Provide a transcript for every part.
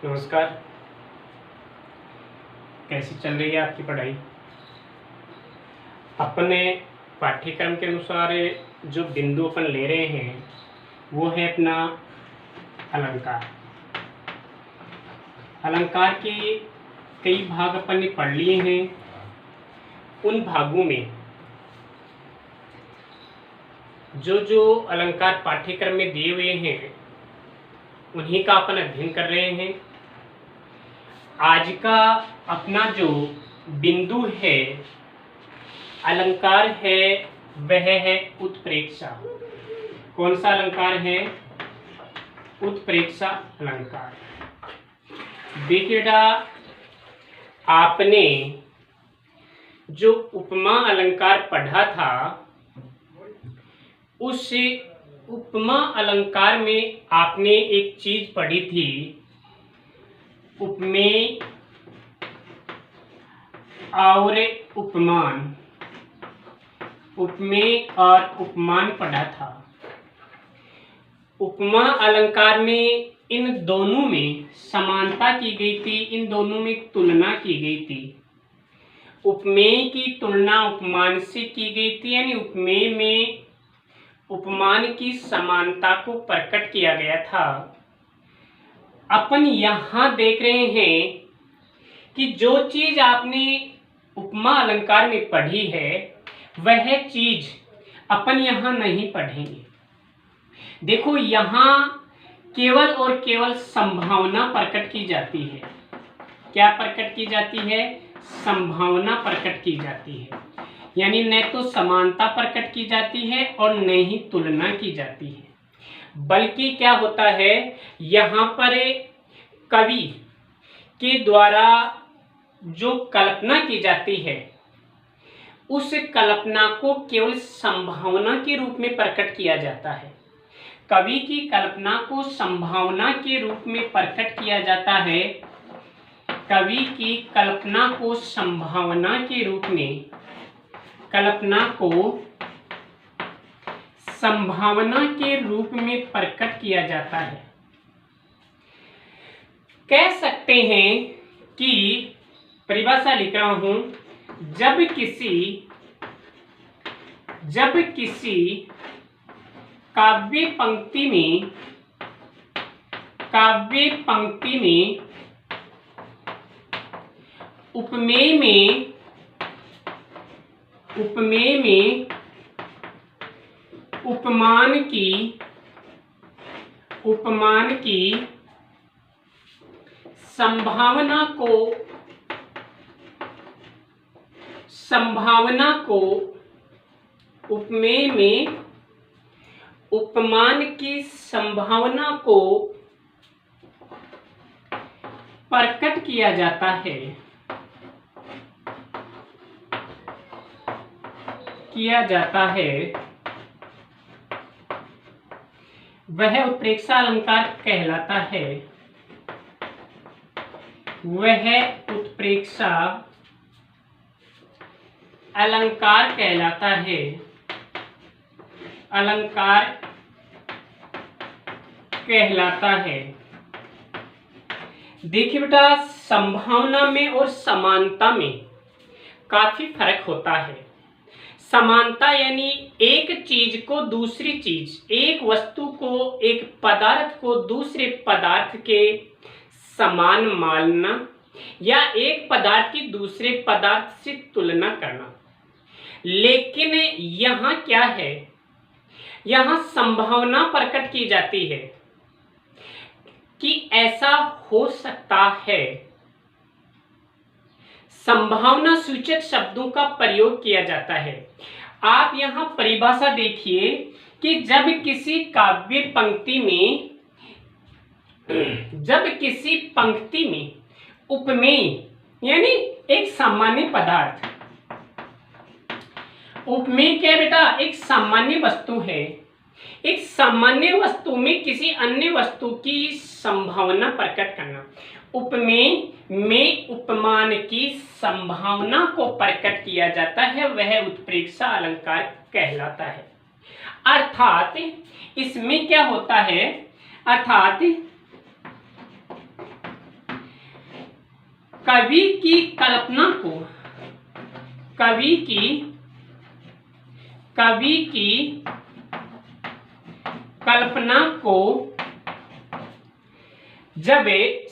नमस्कार। कैसी चल रही है आपकी पढ़ाई? अपने पाठ्यक्रम के अनुसार जो बिंदु अपन ले रहे हैं वो है अपना अलंकार। अलंकार के कई भाग अपन ने पढ़ लिए हैं। उन भागों में जो अलंकार पाठ्यक्रम में दिए हुए हैं उन्हीं का अपन अध्ययन कर रहे हैं। आज का अपना जो बिंदु है अलंकार है वह है उत्प्रेक्षा। कौन सा अलंकार है? उत्प्रेक्षा अलंकार। देखिए बेटा, आपने जो उपमा अलंकार पढ़ा था उस उपमा अलंकार में आपने एक चीज पढ़ी थी, उपमेय और उपमान। उपमेय और उपमान पढ़ा था। उपमा अलंकार में इन दोनों में समानता की गई थी, इन दोनों में तुलना की गई थी। उपमेय की तुलना उपमान से की गई थी, यानी उपमेय में उपमान की समानता को प्रकट किया गया था। अपन यहां देख रहे हैं कि जो चीज आपने उपमा अलंकार में पढ़ी है वह चीज अपन यहां नहीं पढ़ेंगे। देखो, यहां केवल और केवल संभावना प्रकट की जाती है। क्या प्रकट की जाती है? संभावना प्रकट की जाती है, यानी न तो समानता प्रकट की जाती है और न ही तुलना की जाती है। बल्कि क्या होता है, यहाँ पर कवि के द्वारा जो कल्पना की जाती है उस कल्पना को केवल संभावना के रूप में प्रकट किया जाता है। कवि की कल्पना को संभावना के रूप में प्रकट किया जाता है। कवि की कल्पना को संभावना के रूप में, कल्पना को संभावना के रूप में प्रकट किया जाता है। कह सकते हैं कि परिभाषा लिख रहा हूं, जब किसी काव्य पंक्ति में उपमेय में उपमान की संभावना को उपमेय में उपमान की संभावना को प्रकट किया जाता है, वह उत्प्रेक्षा अलंकार कहलाता है। वह उत्प्रेक्षा अलंकार कहलाता है। अलंकार कहलाता है। देखिए बेटा, संभावना में और समानता में काफी फर्क होता है। समानता यानी एक चीज को दूसरी चीज, एक वस्तु को, एक पदार्थ को दूसरे पदार्थ के समान मानना या एक पदार्थ की दूसरे पदार्थ से तुलना करना। लेकिन यहाँ क्या है, यहाँ संभावना प्रकट की जाती है कि ऐसा हो सकता है। संभावना सूचक शब्दों का प्रयोग किया जाता है। आप यहाँ परिभाषा देखिए कि जब किसी काव्य पंक्ति में उपमेय यानी एक सामान्य पदार्थ, उपमेय क्या बेटा? एक सामान्य वस्तु है। एक सामान्य वस्तु में किसी अन्य वस्तु की संभावना प्रकट करना। उपमेय में उपमान की संभावना को प्रकट किया जाता है, वह उत्प्रेक्षा अलंकार कहलाता है। अर्थात इसमें क्या होता है, अर्थात कवि की कल्पना को, कवि की कल्पना को जब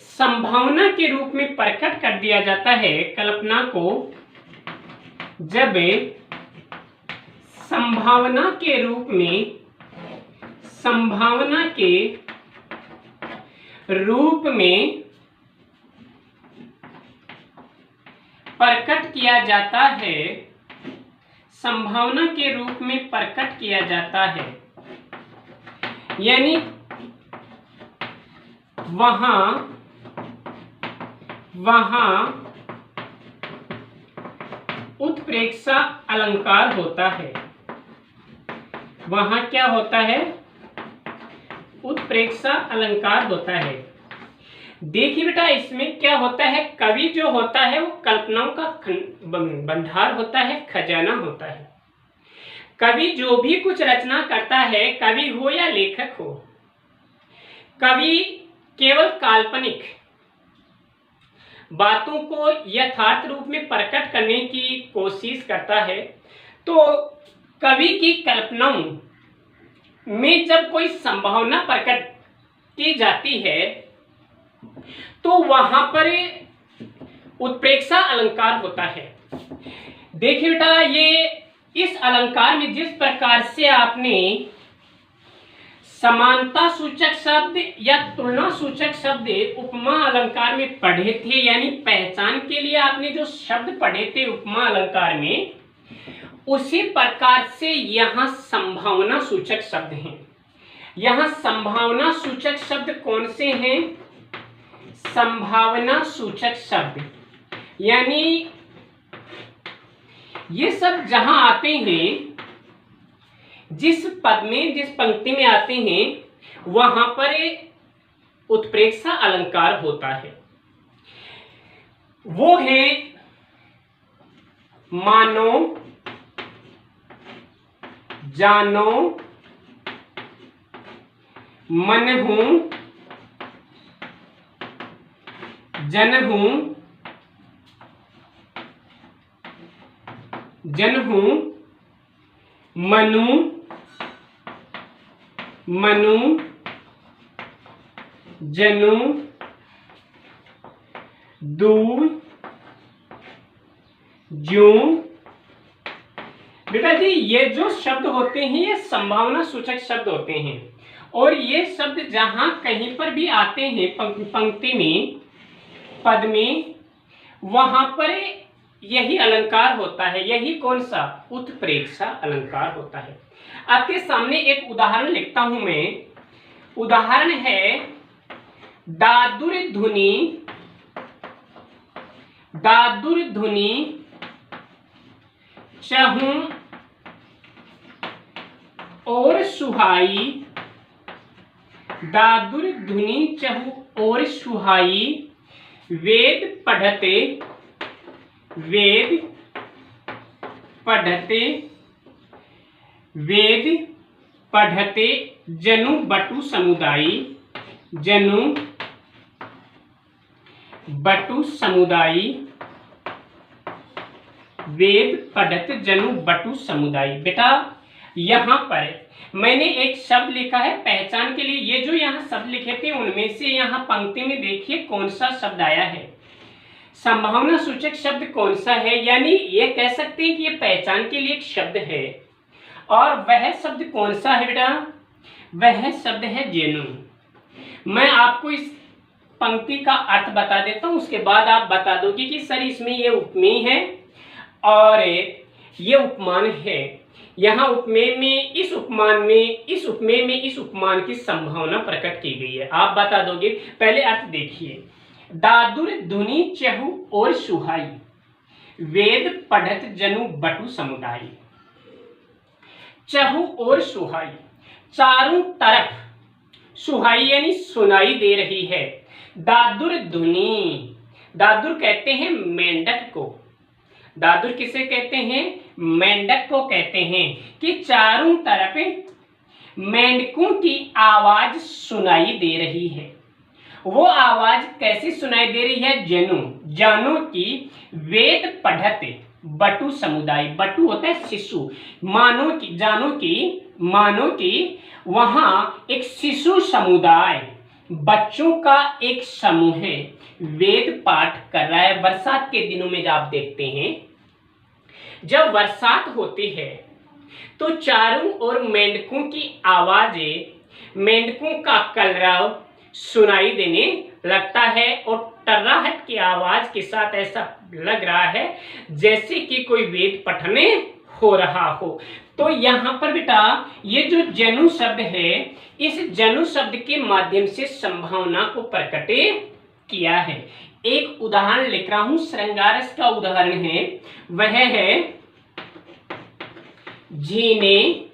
संभावना के रूप में प्रकट कर दिया जाता है, कल्पना को जब संभावना के रूप में, संभावना के रूप में प्रकट किया जाता है, संभावना के रूप में प्रकट किया जाता है, यानी वहां उत्प्रेक्षा अलंकार होता है। वहां क्या होता है? उत्प्रेक्षा अलंकार होता है। देखिए बेटा, इसमें क्या होता है, कवि जो होता है वो कल्पनाओं का भंडार होता है, खजाना होता है। कवि जो भी कुछ रचना करता है, कवि हो या लेखक हो, कवि केवल काल्पनिक बातों को यथार्थ रूप में प्रकट करने की कोशिश करता है। तो कवि की कल्पनाओं में जब कोई संभावना प्रकट की जाती है तो वहां पर उत्प्रेक्षा अलंकार होता है। देखिए बेटा, ये इस अलंकार में जिस प्रकार से आपने समानता सूचक शब्द या तुलना सूचक शब्द उपमा अलंकार में पढ़े थे, यानी पहचान के लिए आपने जो शब्द पढ़े थे उपमा अलंकार में, उसी प्रकार से यहाँ संभावना सूचक शब्द हैं। यहाँ संभावना सूचक शब्द कौन से हैं? संभावना सूचक शब्द, यानी ये सब जहां आते हैं, जिस पद में, जिस पंक्ति में आते हैं, वहां पर उत्प्रेक्षा अलंकार होता है। वो है मानो, जानो, मनहू, जनहू, जनहू, मनु, मनु, जनु, दूर, ज्यों। बेटा जी, ये जो शब्द होते हैं ये संभावना सूचक शब्द होते हैं, और ये शब्द जहां कहीं पर भी आते हैं पंक्ति में, पद में, वहां पर यही अलंकार होता है। यही कौन सा? उत्प्रेक्षा अलंकार होता है। आपके सामने एक उदाहरण लिखता हूं मैं। उदाहरण है दादुर धुनी, दादुर धुनी चहु और सुहाई, दादुर धुनी चहु और सुहाई, वेद पढ़ते, वेद पढ़ते, वेद पढ़ते जनु बटु समुदायी, जनु बटु समुदायी, वेद पढ़त जनु बटु समुदायी। बेटा, यहाँ पर मैंने एक शब्द लिखा है पहचान के लिए। ये जो यहाँ शब्द लिखे थे उनमें से यहाँ पंक्ति में देखिए कौन सा शब्द आया है, संभावना सूचक शब्द कौन सा है। यानी ये कह सकते हैं कि ये पहचान के लिए एक शब्द है, और वह शब्द कौन सा है बेटा? वह शब्द है जेनु। मैं आपको इस पंक्ति का अर्थ बता देता हूं, उसके बाद आप बता दोगे कि सर इसमें ये उपमेय है और ये उपमान है। यहाँ उपमेय में, इस उपमान में, इस उपमेय में इस उपमान की संभावना प्रकट की गई है। आप बता दोगे। पहले अर्थ देखिए, दादुर धुनी चहु और सुहाई, वेद पढ़त जनु बटु समुदाय। चहु और सुहाई, चारों तरफ सुहाई यानी सुनाई दे रही है। दादुर धुनी, दादुर कहते हैं मेंढक को। दादुर किसे कहते हैं? मेंढक को कहते हैं कि चारों तरफ मेंढकों की आवाज सुनाई दे रही है। वो आवाज कैसी सुनाई दे रही है? जनु, जानो कि वेद पढ़ते बटु समुदाय, बटु होता है शिशु, मानो कि, जानो कि, मानो कि वहां एक शिशु समुदाय, बच्चों का एक समूह है, वेद पाठ कर रहा है। बरसात के दिनों में जब आप देखते हैं, जब बरसात होती है तो चारों ओर मेंढकों की आवाजें, मेंढकों का कलरव सुनाई देने लगता है और टर्राहट की आवाज के साथ ऐसा लग रहा है जैसे कि कोई वेद पठने हो रहा हो। तो यहाँ पर बेटा ये जो जनु शब्द है, इस जनु शब्द के माध्यम से संभावना को प्रकट किया है। एक उदाहरण लिख रहा हूं, श्रृंगारस का उदाहरण है, वह है झीने,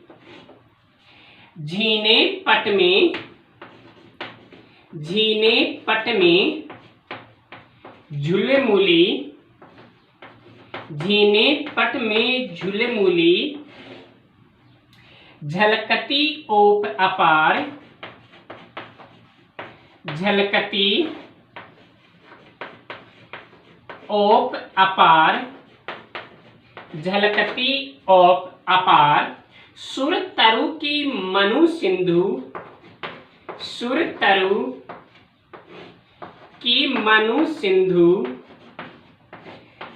झीने पट में, झीने पट में झुलमुली, झीने पट में झुलमुली, झलकती ओप अपार, झलकती ओप अपार, झलकती ओप अपार, सुर तरु की मनु सिंधु, सुर तरु की मनु सिंधु,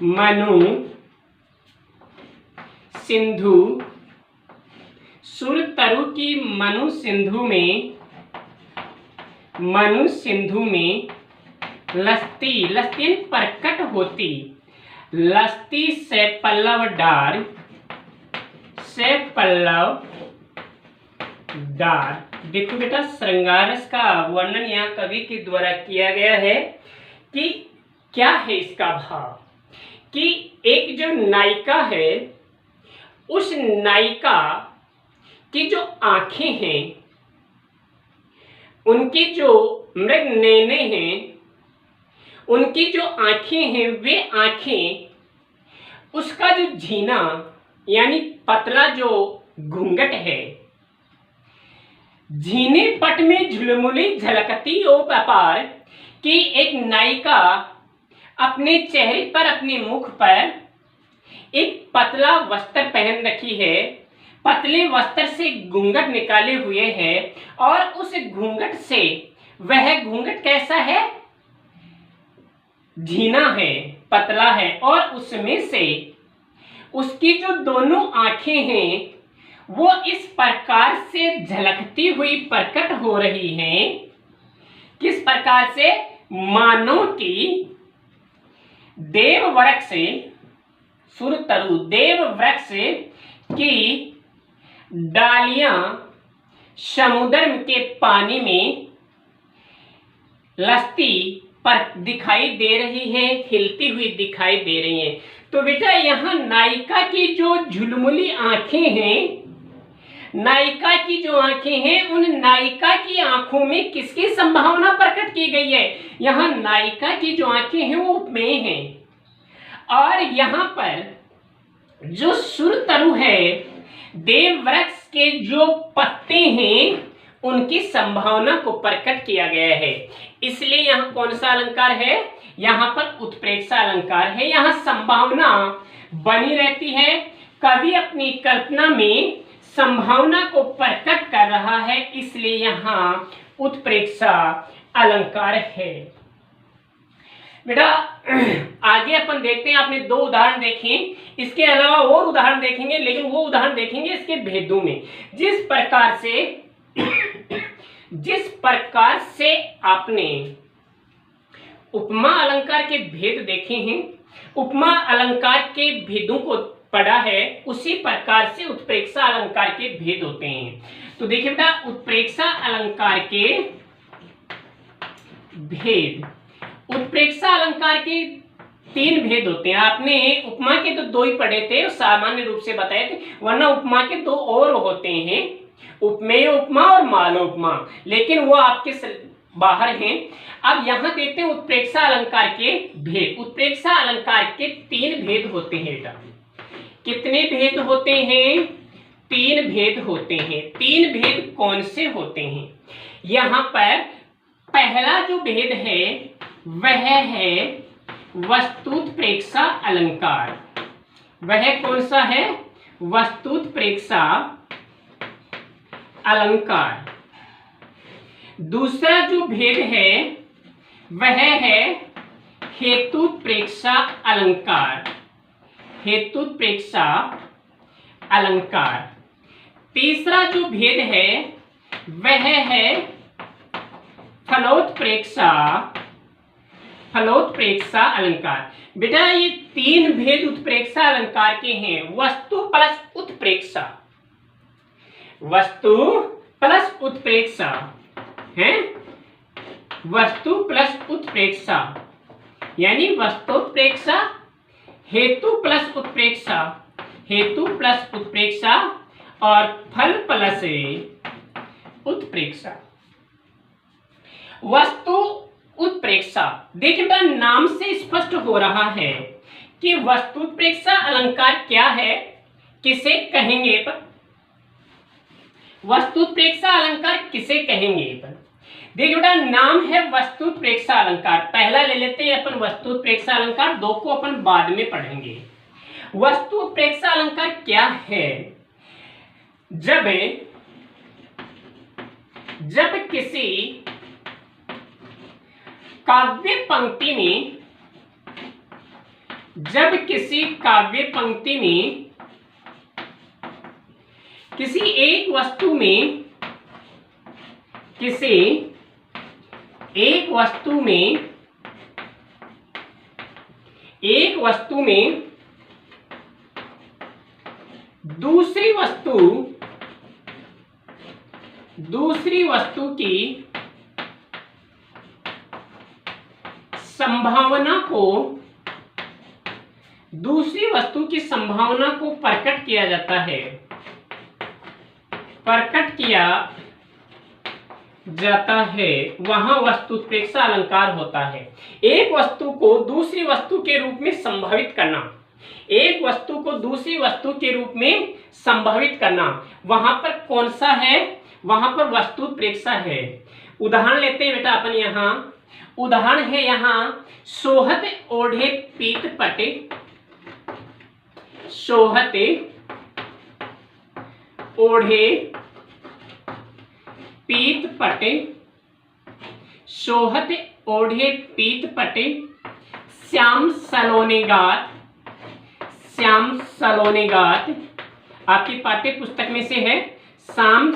मनु सिंधु, सुर तरु की मनु सिंधु में, मनु सिंधु में लस्ती, लस्ती प्रकट होती, लस्ती से पल्लव डार, से पल्लव डार। देखो बेटा श्रृंगारस का वर्णन यहाँ कवि के द्वारा किया गया है कि क्या है इसका भाव, कि एक जो नायिका है, उस नायिका की जो आंखें हैं, उनकी जो मृग नैने हैं, उनकी जो आंखें हैं, वे आंखें, उसका जो झीना यानी पतला जो घूंघट है, झीने पट में झुलमुली झलकती ओप अपार, कि एक नायिका अपने चेहरे पर, अपने मुख पर एक पतला वस्त्र पहन रखी है, पतले वस्त्र से घूंघट निकाले हुए है, और उस घूंघट से, वह घूंघट कैसा है? झीना है, पतला है, और उसमें से उसकी जो दोनों आंखें हैं वो इस प्रकार से झलकती हुई प्रकट हो रही हैं। किस प्रकार से? मानो कि देव वृक्ष से, सुरतरु देव वृक्ष की डालियां समुद्र के पानी में लस्ती पर दिखाई दे रही है, हिलती हुई दिखाई दे रही हैं। तो बेटा यहाँ नायिका की जो झुलमुली आंखें हैं, नायिका की जो आंखें हैं, उन नायिका की आंखों में किसकी संभावना प्रकट की गई है? यहाँ नायिका की जो आंखें हैं वो उपमेय हैं, और यहाँ पर जो सुरतरु है, देव वृक्ष के जो पत्ते हैं, उनकी संभावना को प्रकट किया गया है। इसलिए यहाँ कौन सा अलंकार है? यहाँ पर उत्प्रेक्षा अलंकार है। यहाँ संभावना बनी रहती है, कवि अपनी कल्पना में संभावना को प्रकट कर रहा है, इसलिए यहाँ उत्प्रेक्षा अलंकार है। बेटा आगे अपन देखते हैं, आपने दो उदाहरण देखे, इसके अलावा और उदाहरण देखेंगे, लेकिन वो उदाहरण देखेंगे इसके भेदों में। जिस प्रकार से आपने उपमा अलंकार के भेद देखे हैं, उपमा अलंकार के भेदों को पढ़ा है, उसी प्रकार से उत्प्रेक्षा अलंकार के भेद होते हैं। तो देखिए बेटा, उत्प्रेक्षा अलंकार के भेद, उत्प्रेक्षा अलंकार के तीन भेद होते हैं। आपने उपमा के तो दो ही पढ़े थे, सामान्य रूप से बताए थे, वरना उपमा के दो और होते हैं, उपमेय उपमा और मालोपमा, लेकिन वो आपके बाहर हैं। अब यहाँ देखते हैं उत्प्रेक्षा अलंकार के भेद। उत्प्रेक्षा अलंकार के तीन भेद होते हैं बेटा। कितने भेद होते हैं? तीन भेद होते हैं। तीन भेद कौन से होते हैं? यहाँ पर पहला जो भेद है वह है वस्तुत्प्रेक्षा अलंकार। वह कौन सा है? वस्तुत्प्रेक्षा अलंकार। दूसरा जो भेद है वह है हेतुप्रेक्षा अलंकार। हेतुप्रेक्षा अलंकार। तीसरा जो भेद है वह है फलोत्प्रेक्षा अलंकार। बेटा ये तीन भेद उत्प्रेक्षा अलंकार के हैं। वस्तु प्लस उत्प्रेक्षा, वस्तु प्लस उत्प्रेक्षा है, वस्तु प्लस उत्प्रेक्षा यानी वस्तुत्प्रेक्षा, हेतु प्लस उत्प्रेक्षा, हेतु प्लस उत्प्रेक्षा और फल प्लस उत्प्रेक्षा। वस्तु उत्प्रेक्षा, देखिए बेटा नाम से स्पष्ट हो रहा है कि वस्तुत्प्रेक्षा अलंकार क्या है, किसे कहेंगे पर वस्तुत्प्रेक्षा अलंकार किसे कहेंगे पर देखिए बेटा नाम है वस्तुत्प्रेक्षा अलंकार। पहला ले लेते हैं अपन वस्तुत्प्रेक्षा अलंकार, दो को अपन बाद में पढ़ेंगे। वस्तुत्प्रेक्षा अलंकार क्या है? जब किसी काव्य पंक्ति में, जब किसी काव्य पंक्ति में किसी एक वस्तु में, किसी एक वस्तु में, एक वस्तु में दूसरी वस्तु की संभावना को, दूसरी वस्तु की संभावना को प्रकट किया जाता है, प्रकट किया जाता है, वहां वस्तुत्प्रेक्षा अलंकार होता है। एक वस्तु को दूसरी वस्तु के रूप में संभावित करना, एक वस्तु को दूसरी वस्तु के रूप में संभावित करना, वहां पर कौन सा है? वहां पर वस्तुत्प्रेक्षा है। उदाहरण लेते हैं बेटा अपन यहां, उदाहरण है यहां सोहत ओढ़े पीत पटे, सोहत ओढ़े पीत पटे, सोहत ओढ़े पीत पटे, श्याम सलोने गात, श्याम सलोने गात, आपकी पाठ्य पुस्तक में से है श्याम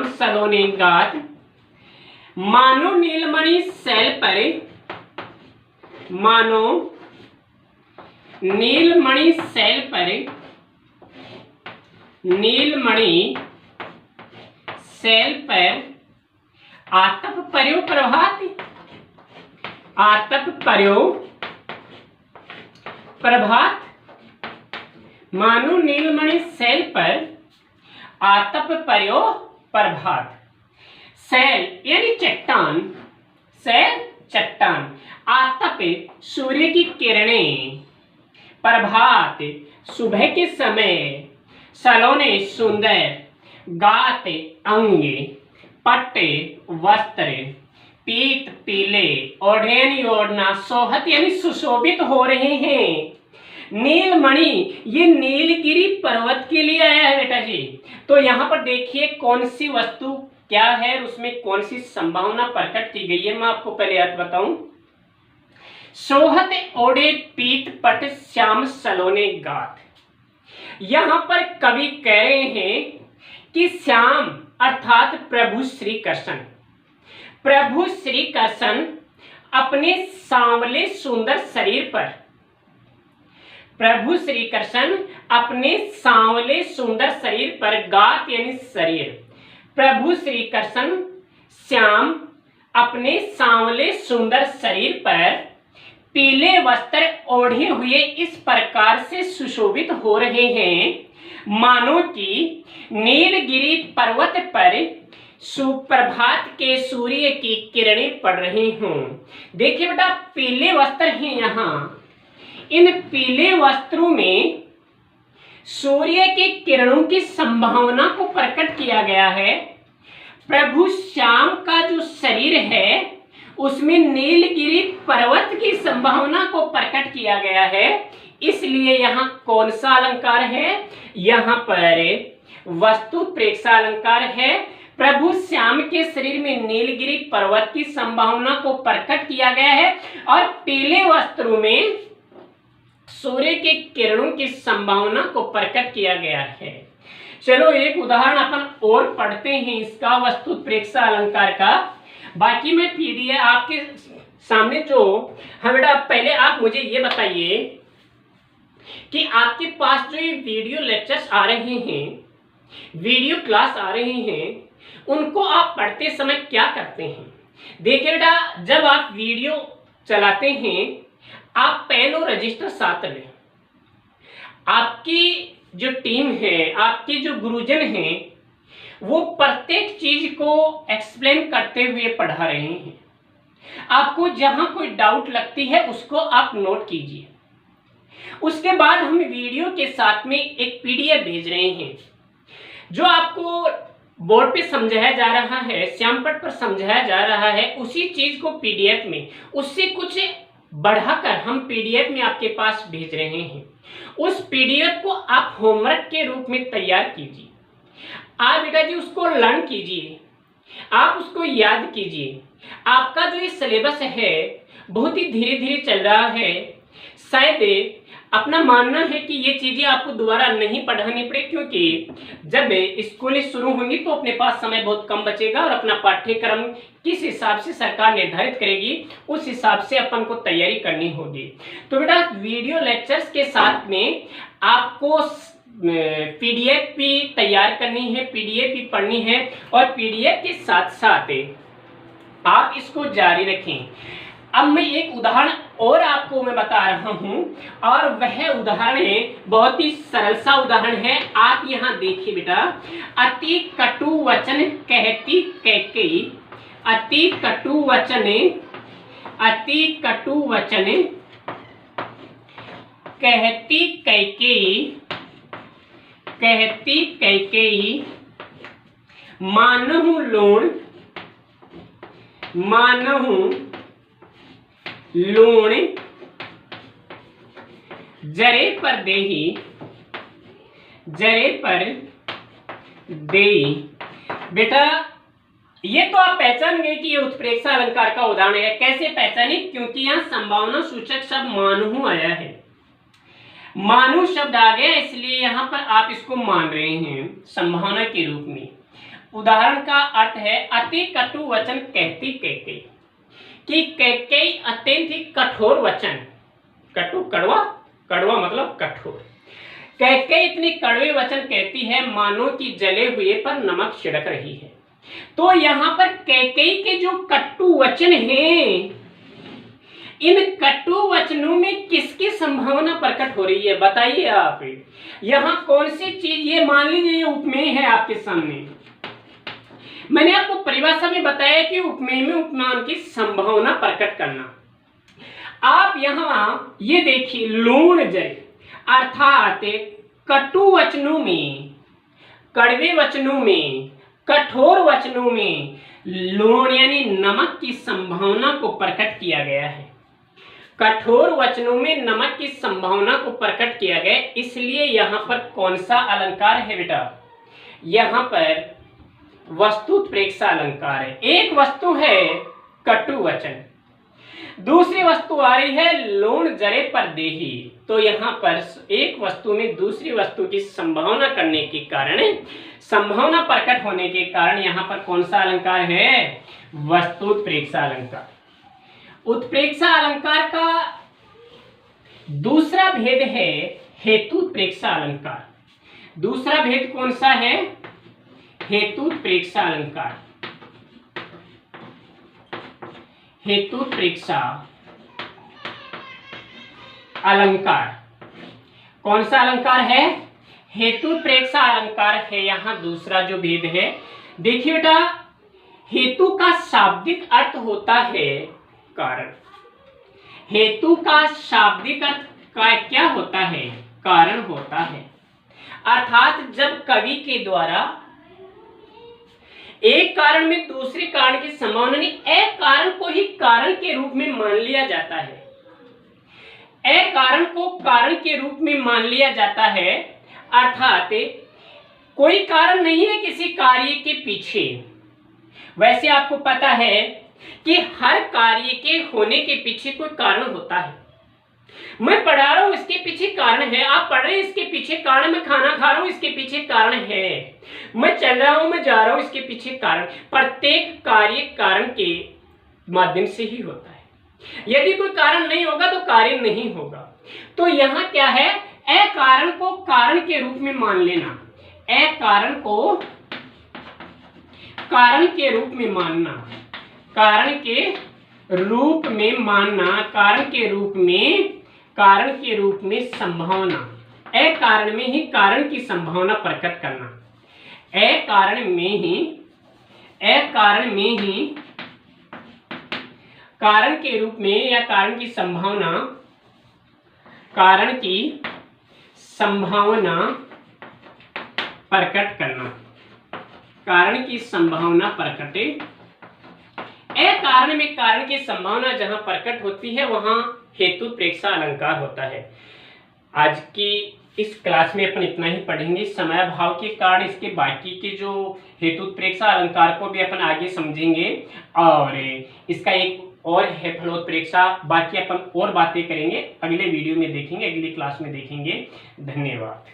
सलोने गात, मानो नीलमणि शैल पर, मानो नीलमणि शैल पर, नीलमणि शैल पर आतप पर्यो प्रभात, आतप पर्यो प्रभात, मानो नीलमणि शैल पर आतप पर्यो प्रभात। शैल यानी चट्टान, शैल चट्टान, आतप सूर्य की किरणें, प्रभात सुबह के समय, सलोने सुंदर, गात अंग, पट वस्त्र, पीत पीले, ओढ़े यानी ओढ़ना, सोहत यानी सुशोभित हो रहे हैं। नीलमणि ये नीलगिरी पर्वत के लिए आया है बेटा जी। तो यहाँ पर देखिए कौन सी वस्तु क्या है, उसमें कौन सी संभावना प्रकट की गई है, मैं आपको पहले अर्थ बताऊं। सोहत ओढ़े पीत पट श्याम सलोने गात, यहां पर कवि कह रहे हैं कि श्याम अर्थात प्रभु श्री कृष्ण, प्रभु श्री कृष्ण अपने सांवले सुंदर शरीर पर, प्रभु श्री कृष्ण अपने सांवले सुंदर शरीर पर, गात यानी शरीर, प्रभु श्री कृष्ण श्याम अपने सांवले सुंदर शरीर पर पीले वस्त्र ओढ़े हुए इस प्रकार से सुशोभित हो रहे हैं मानो कि नीलगिरी पर्वत पर सुप्रभात के सूर्य की किरणें पड़ रही हों। देखिए बेटा पीले वस्त्र हैं यहाँ, इन पीले वस्त्रों में सूर्य की किरणों की संभावना को प्रकट किया गया है। प्रभु श्याम का जो शरीर है उसमें नीलगिरी पर्वत की संभावना को प्रकट किया गया है। इसलिए यहाँ कौन सा अलंकार है? यहाँ पर वस्तु प्रेक्षा अलंकार है। प्रभु श्याम के शरीर में नीलगिरी पर्वत की संभावना को प्रकट किया गया है और पीले वस्त्रों में सूर्य के किरणों की संभावना को प्रकट किया गया है। चलो एक उदाहरण अपन और पढ़ते हैं इसका, वस्तु प्रेक्षा अलंकार का। बाकी मैं पीडीएफ आपके सामने जो है बेटा, पहले आप मुझे ये बताइए कि आपके पास जो ये वीडियो लेक्चर्स आ रहे हैं, वीडियो क्लास आ रहे हैं, उनको आप पढ़ते समय क्या करते हैं? देखिए बेटा, जब आप वीडियो चलाते हैं आप पेन और रजिस्टर साथ लें। आपकी जो टीम है, आपके जो गुरुजन हैं, वो प्रत्येक चीज को एक्सप्लेन करते हुए पढ़ा रहे हैं। आपको जहां कोई डाउट लगती है उसको आप नोट कीजिए। उसके बाद हम वीडियो के साथ में एक पीडीएफ भेज रहे हैं जो आपको बोर्ड पे समझाया जा रहा है, श्यामपट पर समझाया जा रहा है। उसी चीज को पीडीएफ में उससे कुछ बढ़ाकर हम पीडीएफ में आपके पास भेज रहे हैं। उस पीडीएफ को आप होमवर्क के रूप में तैयार कीजिए। आप बेटा जी उसको लर्न कीजिए, आप उसको याद कीजिए। आपका जो ये सिलेबस है बहुत ही धीरे धीरे चल रहा है। शायद अपना मानना है कि ये चीजें आपको दोबारा नहीं पढ़ानी पड़े, क्योंकि जब स्कूल शुरू होंगी तो अपने पास समय बहुत कम बचेगा और अपना पाठ्यक्रम किस हिसाब से सरकार निर्धारित करेगी उस हिसाब से अपन को तैयारी करनी होगी। तो बेटा वीडियो लेक्चर्स के साथ में आपको पीडीएफ भी तैयार करनी है, पीडीएफ भी पढ़नी है और पीडीएफ के साथ साथ आप इसको जारी रखें। अब मैं एक उदाहरण और आपको मैं बता रहा हूं और वह उदाहरण बहुत ही सरल सा उदाहरण है। आप यहां देखिए बेटा, अति कटु वचन कहती कैकेयी, अति कटु वचन, अति कटु वचन कहती कैकेयी, कहती कैकेयी मानहु लूण, मानहु लूण जरे पर देही, जरे पर देही। बेटा ये तो आप पहचान गए कि ये उत्प्रेक्षा अलंकार का उदाहरण है। कैसे पहचाने? क्योंकि यहाँ संभावना सूचक शब्द मानहु आया है, मानहु शब्द आ गया, इसलिए यहाँ पर आप इसको मान रहे हैं संभावना के रूप में। उदाहरण का अर्थ है अति कटु वचन कहती कैकेयी, कि कैकेयी अत्यंत ही कठोर वचन, कटु कड़वा, कड़वा मतलब कठोर, कैकेयी इतने कड़वे वचन कहती है मानो कि जले हुए पर नमक छिड़क रही है। तो यहाँ पर कैकेयी के जो कटु वचन हैं, इन कटु वचनों में किसकी संभावना प्रकट हो रही है बताइए आप। यहाँ कौन सी चीज, ये मान लीजिए ये उपमेय है आपके सामने। मैंने आपको परिभाषा में बताया कि उपमेय में उपमान की संभावना प्रकट करना। आप यहाँ ये देखिए लूण जरे, अर्थात कटु वचनों में, कड़वे वचनों में, कठोर वचनों में लूण यानी नमक की संभावना को प्रकट किया गया है। कठोर वचनों में नमक की संभावना को प्रकट किया गया, इसलिए यहाँ पर कौन सा अलंकार है बेटा? यहाँ पर वस्तुत्प्रेक्षा अलंकार है। एक वस्तु है कटु वचन, दूसरी वस्तु आ रही है लूण जरे पर देही। तो यहाँ पर एक वस्तु में दूसरी वस्तु की संभावना करने के कारण, संभावना प्रकट होने के कारण यहाँ पर कौन सा अलंकार है? वस्तुत्प्रेक्षा अलंकार। उत्प्रेक्षा अलंकार का दूसरा भेद है हेतुत्प्रेक्षा अलंकार। दूसरा भेद कौन सा है? हेतुत्प्रेक्षा अलंकार। हेतुत्प्रेक्षा अलंकार कौन सा अलंकार है? हेतुत्प्रेक्षा अलंकार है। यहां दूसरा जो भेद है, देखिए बेटा, हेतु का शाब्दिक अर्थ होता है कारण। हेतु का शाब्दिक अर्थ का क्या होता है? कारण होता है। अर्थात जब कवि के द्वारा एक कारण में दूसरे कारण की संभावना नहीं, एक कारण को ही कारण के रूप में मान लिया जाता है। एक कारण को कारण के रूप में मान लिया जाता है, अर्थात कोई कारण नहीं है किसी कार्य के पीछे। वैसे आपको पता है कि हर कार्य के होने के पीछे कोई कारण होता है। मैं पढ़ा रहा हूं इसके पीछे कारण है, आप पढ़ रहे हैं इसके पीछे कारण, मैं खाना खा रहा हूं इसके पीछे कारण है, मैं चल रहा हूं, मैं जा रहा हूं, इसके पीछे कारण। प्रत्येक कार्य कारण के माध्यम से ही होता है। यदि कोई कारण नहीं होगा तो कार्य नहीं होगा। तो यहां क्या है, एक कारण को कारण के रूप में मान लेना, एक कारण को कारण के रूप में मानना, कारण के रूप में मानना, कारण के रूप में संभावना, एक कारण में ही कारण की संभावना प्रकट करना, एक कारण में ही कारण के रूप में या कारण की संभावना प्रकट करना, कारण की संभावना प्रकट। एक कारण में कारण की संभावना जहां प्रकट होती है वहां हेतु प्रेक्षा अलंकार होता है। आज की इस क्लास में अपन इतना ही पढ़ेंगे। समय अभाव के कारण इसके बाकी के जो हेतु प्रेक्षा अलंकार को भी अपन आगे समझेंगे, और इसका एक और है फलोत्प्रेक्षा। बाकी अपन और बातें करेंगे, अगले वीडियो में देखेंगे, अगली क्लास में देखेंगे। धन्यवाद।